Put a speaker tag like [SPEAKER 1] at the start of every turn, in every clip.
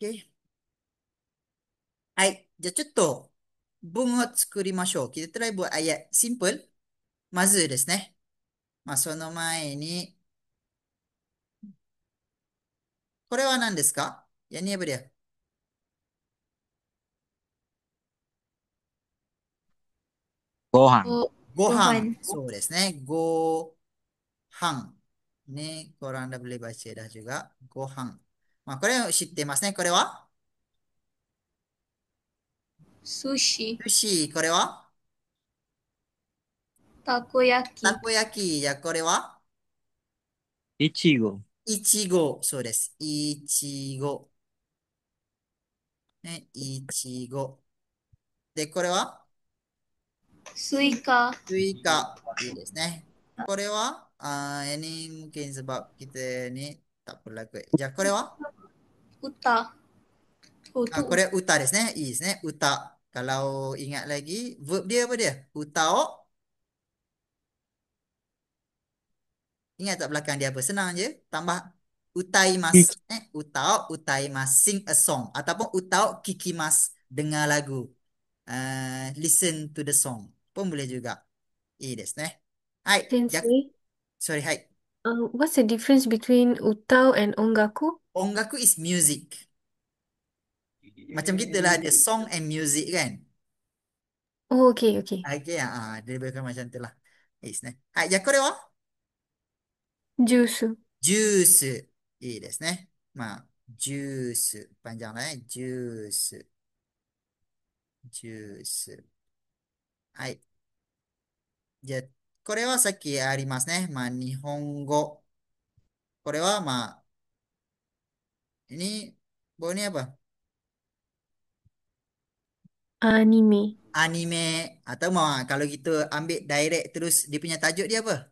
[SPEAKER 1] OK。はい。じゃあちょっと文を作りましょう。Kita try buat ayat simple. まずですね。まあ、その前に、これは何ですか？ Yang ni apa dia?
[SPEAKER 2] ご飯。
[SPEAKER 1] ご飯。
[SPEAKER 3] Gohan.
[SPEAKER 1] そうですね。ご飯。ね、korang dah boleh baca dah juga. ご飯。まあ、これを知ってますね。これは
[SPEAKER 3] Sushi.
[SPEAKER 1] 寿司。これは
[SPEAKER 3] Takoyaki.
[SPEAKER 1] たこ焼き。じゃあ、これはい
[SPEAKER 2] ちご。
[SPEAKER 1] いちご。そうです。いちご。ね、いちご。で、これは
[SPEAKER 3] Suika.
[SPEAKER 1] スイカ。いいですね。これは、ini mungkin sebab kita ni tak perlu lagu. じゃあ、これは
[SPEAKER 3] Uta. Oh, tu.
[SPEAKER 1] これ歌ですね。いいですね。歌。kalau ingat lagi, verb dia apa dia? 歌を ingat tak belakang dia apa? Senang je. Tambah utaimasu. Utao utaimasu. Sing a song. Ataupun utao kikimasu. Dengar lagu. Listen to the song. Pun boleh juga. いいですね。はい。じゃ、
[SPEAKER 4] Sensei,
[SPEAKER 1] sorry, はい。
[SPEAKER 4] what's the difference between utau and ongaku?
[SPEAKER 1] 音楽 is music. Macam kita lah ada song and music kan.
[SPEAKER 4] Oh, okay, okay.
[SPEAKER 1] Okay, dia lebih macam tu lah. いいですね。はい。じゃあ、これは
[SPEAKER 4] Juice.
[SPEAKER 1] ジュース。いいですね。まあ、ジュース。パンじゃない。ジュース。ジュース。はい。じゃあ、これはさっきありますね。まあ、日本語。これはまあ、ini boleh apa?
[SPEAKER 4] Anime.
[SPEAKER 1] Anime. Atau mau kalau gitu ambil direct terus dia punya tajuk dia apa?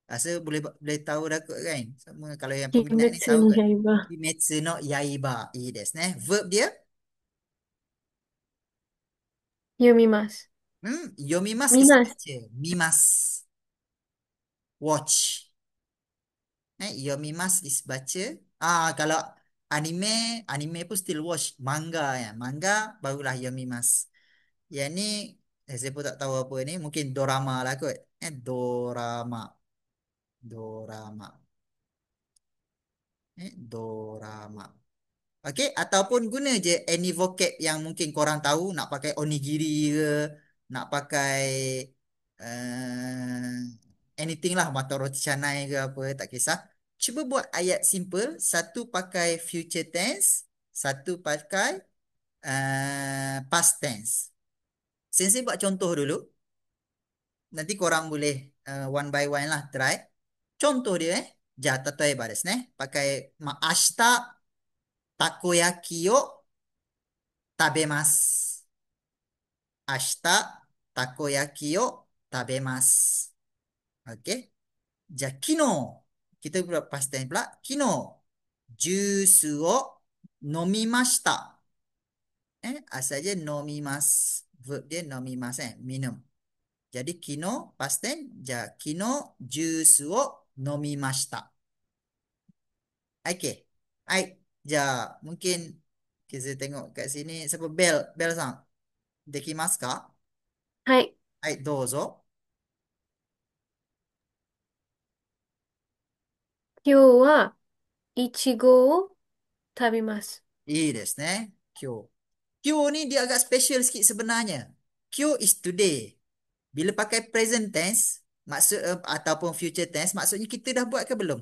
[SPEAKER 1] Rasa boleh tahu dah kot kan? Sama kalau yang peminat ni
[SPEAKER 4] Kimetsu
[SPEAKER 1] tahu
[SPEAKER 4] no
[SPEAKER 1] kot.
[SPEAKER 4] Yaiba.
[SPEAKER 1] Kimetsu no Yaiba. I i desu ne. Verb dia?
[SPEAKER 4] Yomimasu.
[SPEAKER 1] Yomimasu is
[SPEAKER 4] Mimasu.
[SPEAKER 1] baca. Mimasu. Watch. Yomimasu is baca. Kalau anime pun still watch. Manga ya. Manga barulah Yomimasu. Yang ni, saya pun tak tahu apa ni. Mungkin dorama lah kot. Dorama. Dorama. Dorama. Okey, ataupun guna je any vocab yang mungkin korang tahu, nak pakai onigiri ke, nak pakai anything lah, mata roti canai ke apa, tak kisah. Cuba buat ayat simple, satu pakai future tense, satu pakai past tense. Sensei buat contoh dulu, nanti korang boleh one by one lah try. Contoh dia ja,例えばですね、pakai, ashita takoyaki o 食べます。明日、たこ焼きを食べます。OK? じゃあ、昨日、kita pula pasti pula, 昨日、ジュースを飲みました。Asalnya 飲みます。verb dia 飲みません。minum. Jadi, 昨日、past tense, じゃあ、昨日、ジュースを飲みました。OK. はい。じゃあ、mungkin kita tengok kat sini. Siapa? Bell さん。できますか？
[SPEAKER 4] はい。
[SPEAKER 1] はい、どうぞ。
[SPEAKER 4] 今日はいちごを食べます。
[SPEAKER 1] いいですね。今日。今日ni dia agak special sikit sebenarnya. 今日 is today. Bila pakai present tense, ataupun future tense, maksudnya kita dah buat ke belum?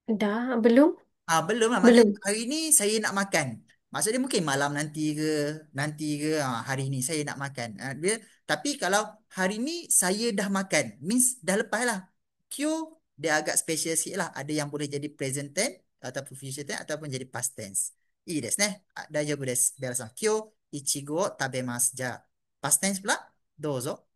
[SPEAKER 4] Dah, belum?
[SPEAKER 1] Belum lah. Maksudnya
[SPEAKER 4] Belum.
[SPEAKER 1] hari ni saya nak makan. Maksudnya mungkin malam nanti ke hari ni saya nak makan. Tapi kalau hari ni saya dah makan, means dah lepas lah. Q dia agak special sikit lah. Ada yang boleh jadi present tense ataupun future tense ataupun jadi past tense. いいですね。大丈夫です。ベラさん。今日、いちごを食べます。じゃあ、past tense pula, どうぞ。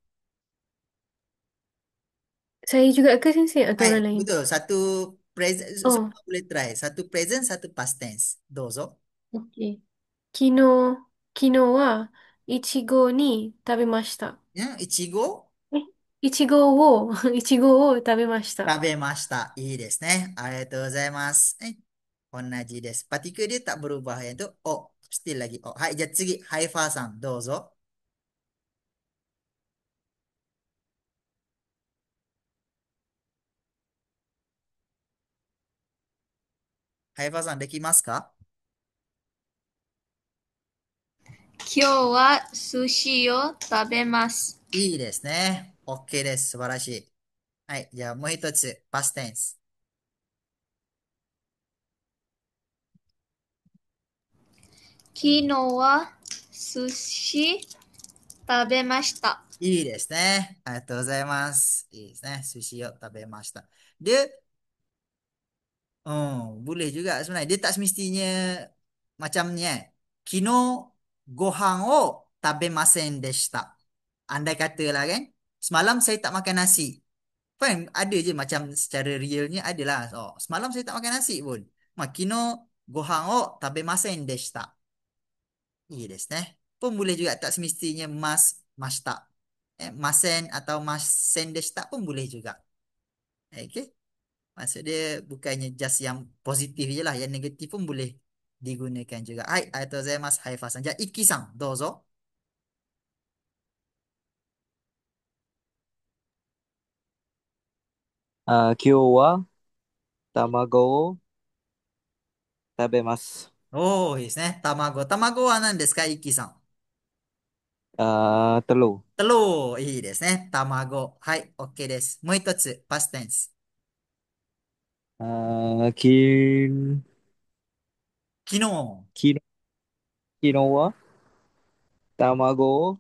[SPEAKER 4] Saya juga ke sensei atau
[SPEAKER 1] Hai,
[SPEAKER 4] orang lain?
[SPEAKER 1] betul. Satu present,
[SPEAKER 4] Oh,
[SPEAKER 1] semua boleh try. Satu present, satu past tense. どうぞ。
[SPEAKER 4] okay. 昨日はいちごに食べました。
[SPEAKER 1] いちご
[SPEAKER 4] え、いちごを食べました。
[SPEAKER 1] 食べました。いいですね。ありがとうございます。はい。Onaji desu. Partikel dia tak berubah. Yang tu o. Still lagi o. Hai,じゃあ次、ハイファーさん、どうぞ。ハイファーさん、できますか？
[SPEAKER 3] 今日は寿司を食べます。
[SPEAKER 1] いいですね。OK です。素晴らしい。はい。じゃあもう一つ、パステンス。
[SPEAKER 3] 昨日は寿司食べました。
[SPEAKER 1] いいですね。ありがとうございます。いいですね。寿司を食べました。で、boleh juga sebenarnya. Dia tak semestinya macam ni eh. Kino gohan o tabemasen deshita. Andai katalah kan, semalam saya tak makan nasi. Kan ada je macam secara realnya adalah. Oh, semalam saya tak makan nasi pun. Kino gohan o tabemasen deshita. Iya desu ne. Pun boleh juga tak semestinya mashita. Masen atau masen deshita pun boleh juga. Okay. Maksud dia bukannya just yang positif je lah. Yang negatif pun boleh digunakan juga. Hai, arigatou gozaimasu. Hai, Fasan. Jadi, Iki-san, dozo.
[SPEAKER 2] 今日は卵を食べます。
[SPEAKER 1] Oh, いいですね。卵。卵は何ですか、Iki-san?
[SPEAKER 2] telur.
[SPEAKER 1] Telur. いいですね。卵。はい、OK です。もう一つ、パステンス。
[SPEAKER 2] あー、き、
[SPEAKER 1] 昨日。
[SPEAKER 2] き、昨日は卵を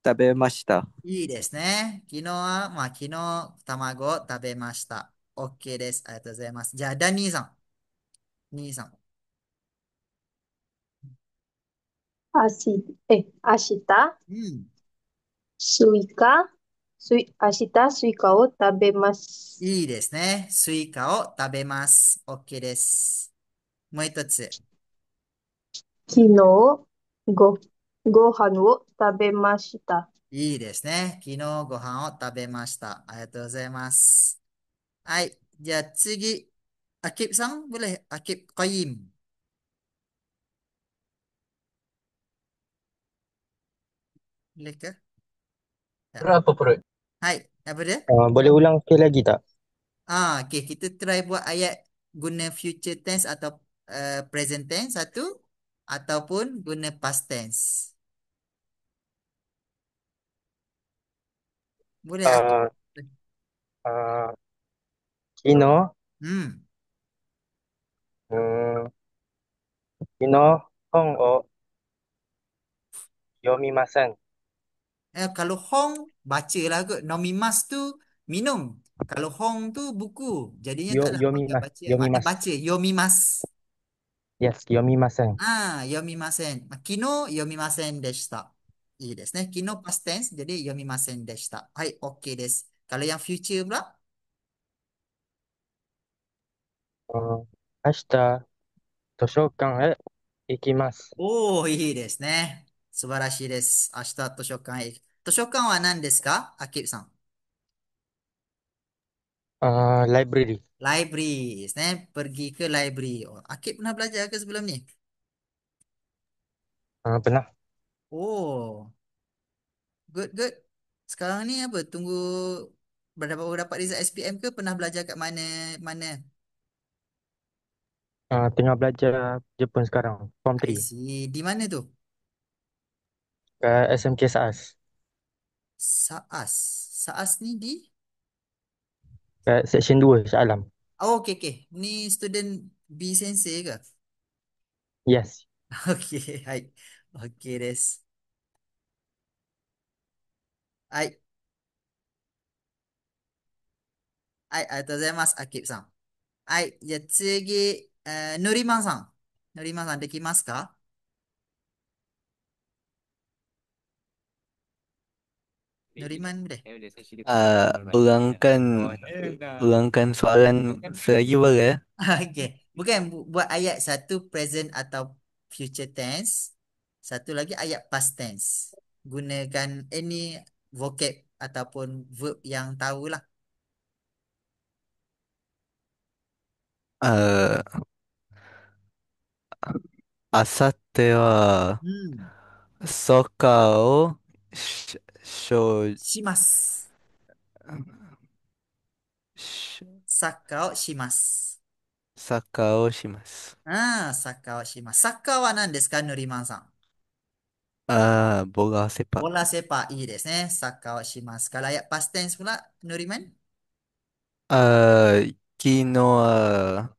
[SPEAKER 2] 食べました。
[SPEAKER 1] いいですね。昨日は、昨日、卵を食べました。OK です。ありがとうございます。じゃあ、ダニーさん。兄さん。
[SPEAKER 4] 明日、
[SPEAKER 1] うん。
[SPEAKER 4] スイカ、明日スイカを食べます。
[SPEAKER 1] いいですね。スイカを食べます。OK です。もう一つ。
[SPEAKER 4] 昨日、ご、ご飯を食べました。
[SPEAKER 1] いいですね。昨日ご飯を食べました。ありがとうございます。はい。じゃあ次。アキブさん boleh? アキブ、カイム。boleh ke? Tak.
[SPEAKER 5] Berapa perut?
[SPEAKER 1] Hai. Apa dia?
[SPEAKER 5] Boleh ulang sekali lagi tak?
[SPEAKER 1] Okay. Kita try buat ayat guna future tense atau present tense satu. Ataupun guna past tense. Boleh Akib?
[SPEAKER 5] Uh, uh, Kino,
[SPEAKER 1] Hmm.
[SPEAKER 5] hmm, Kino, Hong o yomimasen.
[SPEAKER 1] Kalau Hong, bacalah kot. Nomimas tu minum. Kalau Hong tu buku. Jadinya taklah pakai baca. Maknanya
[SPEAKER 5] Yomimas.
[SPEAKER 1] baca. Yomimas.
[SPEAKER 5] Yes, yomimasen.
[SPEAKER 1] Yomimasen. Kino yomimasen deshita. Iいですね。昨日 past tense. Jadi yomimasen deshita. Hai, OK です。Kalau yang future pula?
[SPEAKER 5] Ashita, toshokan e ikimasu.
[SPEAKER 1] Oh, いいですね。素晴らしいです。明日図書館へ行く。図書館は何ですかアキブさん？Library. Library ですね。Pergi ke library. Oh, Akib pernah belajar ke sebelum ni?
[SPEAKER 5] Pernah.
[SPEAKER 1] Oh, good, good. Sekarang ni apa? Tunggu dapat result SPM ke? Pernah belajar kat mana? Mana?
[SPEAKER 5] Tengah belajar Jepun sekarang. Form
[SPEAKER 1] I
[SPEAKER 5] 3.
[SPEAKER 1] see. Di mana tu?
[SPEAKER 5] Kat SMK SAAS.
[SPEAKER 1] SAAS. SAAS ni di?
[SPEAKER 5] Kat Section 2, Shah Alam.
[SPEAKER 1] Oh, okay, okay. Ni student B Sensei ke?
[SPEAKER 5] Yes.
[SPEAKER 1] Okay, hai. Okay です。はい。はい、ありがとうございます。アキブさん。はい。じゃあ次、のりまんさん。のりまんさんできますか？のりまんdeh.
[SPEAKER 2] Ulangkan soalan selagi boleh.
[SPEAKER 1] Okay. Bukan buat ayat satu present atau future tense. Satu lagi ayat past tense. Gunakan any vocab ataupun verb yang tahulah.
[SPEAKER 2] Uh, あさっては、
[SPEAKER 1] Hmm.
[SPEAKER 2] ソッカーをし、しょ、
[SPEAKER 1] Shimasu.
[SPEAKER 2] し、
[SPEAKER 1] サッカーをします。
[SPEAKER 2] サッカーをします。
[SPEAKER 1] ああ、サッカーをします。サッカーは何ですか、のりまんさん？
[SPEAKER 2] ああ、ボガセパ。
[SPEAKER 1] bola sepak. いいですね。サッカーをします。Kalau ayat past tense pula, Nuriman?
[SPEAKER 2] ああ、昨日は、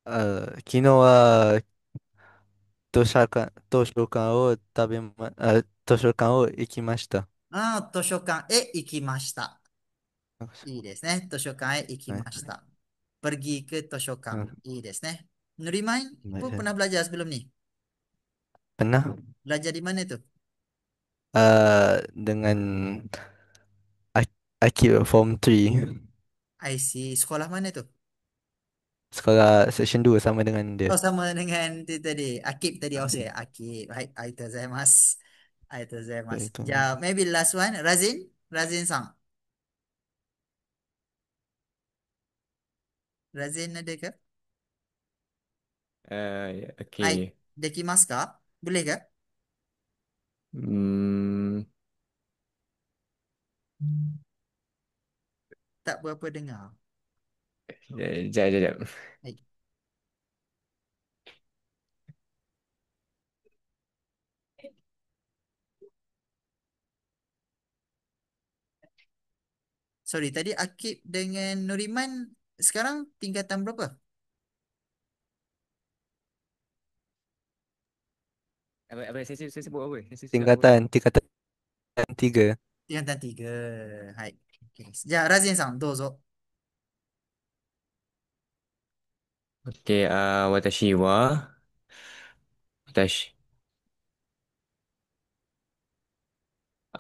[SPEAKER 2] 昨日は図書館を図書館を行きました。
[SPEAKER 1] ああ、図書館へ行きました。いいですね。図書館へ行き
[SPEAKER 2] はい。
[SPEAKER 1] ました。Pergi ke 図書館。
[SPEAKER 2] うん。
[SPEAKER 1] いいですね。Nuriman pun pernah
[SPEAKER 2] はい。
[SPEAKER 1] belajar sebelum ni.
[SPEAKER 2] Pernah
[SPEAKER 1] Belajar di mana tu?
[SPEAKER 2] dengan Akib Form 3
[SPEAKER 1] I see. Sekolah mana tu?
[SPEAKER 2] sekolah Section 2 sama dengan dia.
[SPEAKER 1] Oh, sama dengan tu tadi. Akib tadi. Oh, saya Akib. Hai, arigatou gozaimasu. Arigatou gozaimasu.
[SPEAKER 2] Itu.
[SPEAKER 1] Ja, maybe last one. Razin. Razin-san. Razin ada ke? Hai,
[SPEAKER 6] Okey.
[SPEAKER 1] dekimasu ka? Boleh ke?
[SPEAKER 6] Hmm,
[SPEAKER 1] Tak berapa dengar.
[SPEAKER 6] Jap, jap, jap.
[SPEAKER 1] Hai. Sorry, tadi Akib dengan Nuriman sekarang tingkatan berapa?
[SPEAKER 6] Apa saya sebut apa? Saya cakap apa?
[SPEAKER 2] Tingkatan 3.
[SPEAKER 1] Tingkatan tiga. Hai. Okay. Ja, Razin-san, dozo.
[SPEAKER 6] Okey, watashi wa watashi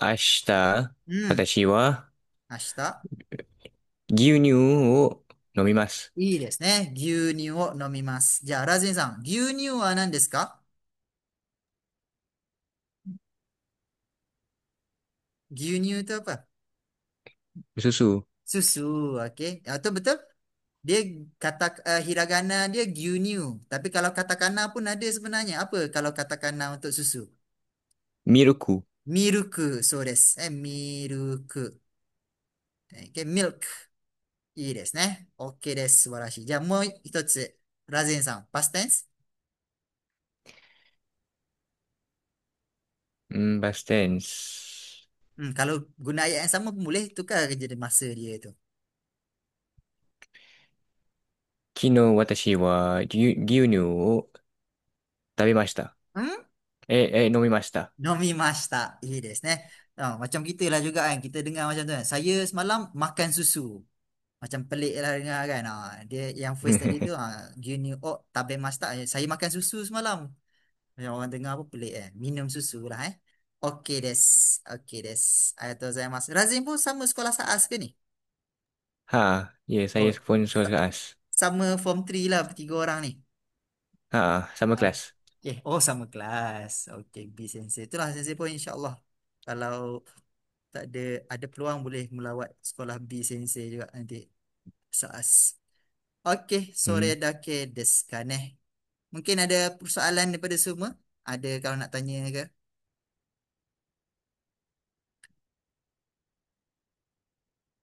[SPEAKER 6] ashita
[SPEAKER 1] Hmm,
[SPEAKER 6] watashi wa
[SPEAKER 1] 明日。
[SPEAKER 6] 牛乳を飲みます。
[SPEAKER 1] いいですね。牛乳を飲みます。じゃあ、ラズンさん、牛乳は何ですか？牛乳itu apa?
[SPEAKER 6] Susu.
[SPEAKER 1] Susu, okey. Atau betul? Dia kata hiragana dia gyunyu. Tapi kalau katakana pun ada sebenarnya. Apa kalau katakana untuk susu?
[SPEAKER 6] ミルク。
[SPEAKER 1] ミルク、そうです。ミルク。Okay, milk。いいですね。OK です。素晴らしい。じゃあもう一つ。ラゼンさん、パステンス。
[SPEAKER 6] Past tense.
[SPEAKER 1] Kalau guna ayat yang sama pun boleh. Tukar kerja di masa dia tu.
[SPEAKER 6] 昨日私は牛乳を食べました。
[SPEAKER 1] Hmm?
[SPEAKER 6] 飲みました。
[SPEAKER 1] Nomimashita. Iya des, ne. Macam kita lah juga kan. Kita dengar macam tu kan. Saya semalam makan susu. Macam pelik lah dengar kan. Dia yang first tadi tu. Gyunyu. Oh, tabemashita. Saya makan susu semalam. Macam orang dengar pun pelik kan. Minum susu lah eh. Okey des. Okey des. Arigatou gozaimasu. Razim pun sama sekolah SAAS ke ni?
[SPEAKER 6] Ya, saya
[SPEAKER 1] Oh,
[SPEAKER 6] pun suka
[SPEAKER 1] sa-
[SPEAKER 6] kelas.
[SPEAKER 1] sama form 3 lah bertiga orang ni.
[SPEAKER 6] Sama
[SPEAKER 1] Ah,
[SPEAKER 6] kelas.
[SPEAKER 1] okay. Oh, sama kelas. Okey, B Sensei. Itulah Sensei pun insyaAllah. Kalau tak ada peluang boleh melawat sekolah B Sensei juga nanti. SAAS. Okey, sore
[SPEAKER 6] Hmm.
[SPEAKER 1] dake desu ka ne. Mungkin ada persoalan daripada semua? Ada kalau nak tanya ke?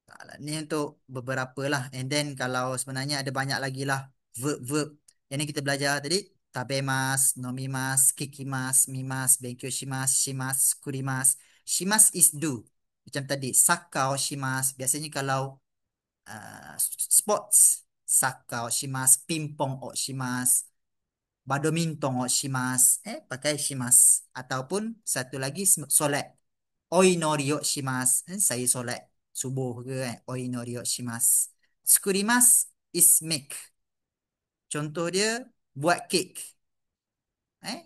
[SPEAKER 1] Taklah. Ni untuk beberapa lah. And then kalau sebenarnya ada banyak lagi lah verb-verb. Yang ni kita belajar tadi. Tabemas, nomimas, kikimas, mimas, benkyoshimasu, shimasu, kurimasu. Shimasu is do. Macam tadi. Sakau shimasu. Biasanya kalau sports. Sakau shimasu. Pingpong o shimasu. Badminton o shimasu. Pakai shimasu. Ataupun satu lagi solat. Oi nori o shimasu. Saya solat subuh ke kan. Oi nori o shimasu. Tsukurimasu is make. Contoh dia buat kek. Eh?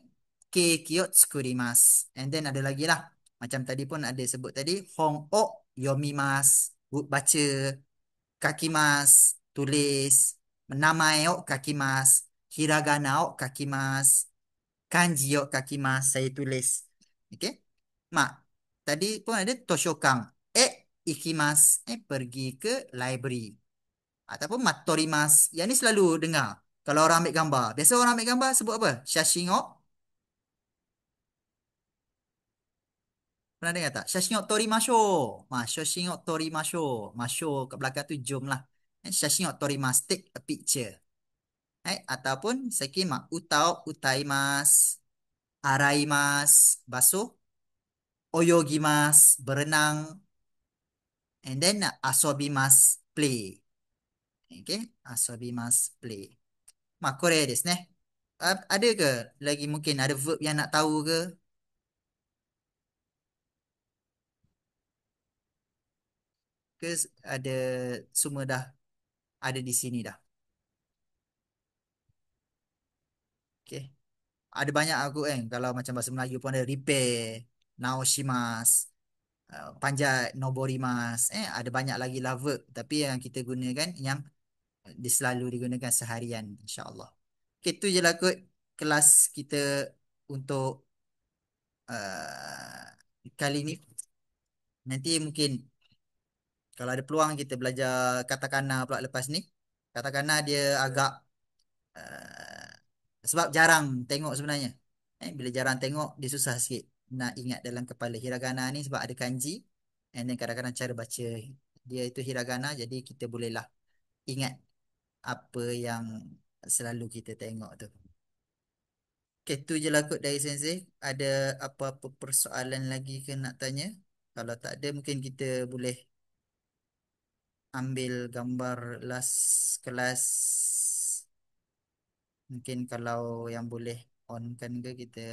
[SPEAKER 1] Keki o tsukurimasu. And then ada lagi lah. Macam tadi pun ada sebut tadi. Hong o yomimasu. Baca. Kakimasu. Tulis. Menamai o kakimasu. Hiragana o kakimasu. Kanji o kakimasu. Saya tulis. Okay? Mak. Tadi pun ada toshokan. Ikimasu. Pergi ke library. Ataupun matorimas. Yang ni selalu dengar. Kalau orang ambil gambar. Biasa orang ambil gambar sebut apa? Shashingo. Pernah dengar tak? Shashingo torimasho. Shashingo torimasho. Masho kat belakang tu jom lah. Shashingo torimasu. Take a picture. Ataupun sekima utao utaimas. Araimas. Basuh. Oyogimas. Berenang. And then asobimas. Play. Okay. Asobimas. Play. これですね。ada ke lagi mungkin ada verb yang nak tahu ke? Ke ada semua dah ada di sini dah. Okay. Ada banyak aku kan. Kalau macam bahasa Melayu pun ada repair, naoshimas, panjat, noborimas. Ada banyak lagi lah verb. Tapi yang kita gunakan yang selalu digunakan seharian insyaAllah. Okay, tu je lah kot kelas kita untuk kali ni. Nanti mungkin kalau ada peluang kita belajar katakana pula lepas ni. Katakana dia agak sebab jarang tengok sebenarnya. Bila jarang tengok dia susah sikit nak ingat dalam kepala. Hiragana ni sebab ada kanji and then kadang-kadang cara baca dia itu hiragana, jadi kita bolehlah ingat apa yang selalu kita tengok tu. Okay, tu je lah kot dari Sensei. Ada apa-apa persoalan lagi ke nak tanya? Kalau tak ada mungkin kita boleh ambil gambar last kelas. Mungkin kalau yang boleh on kan ke kita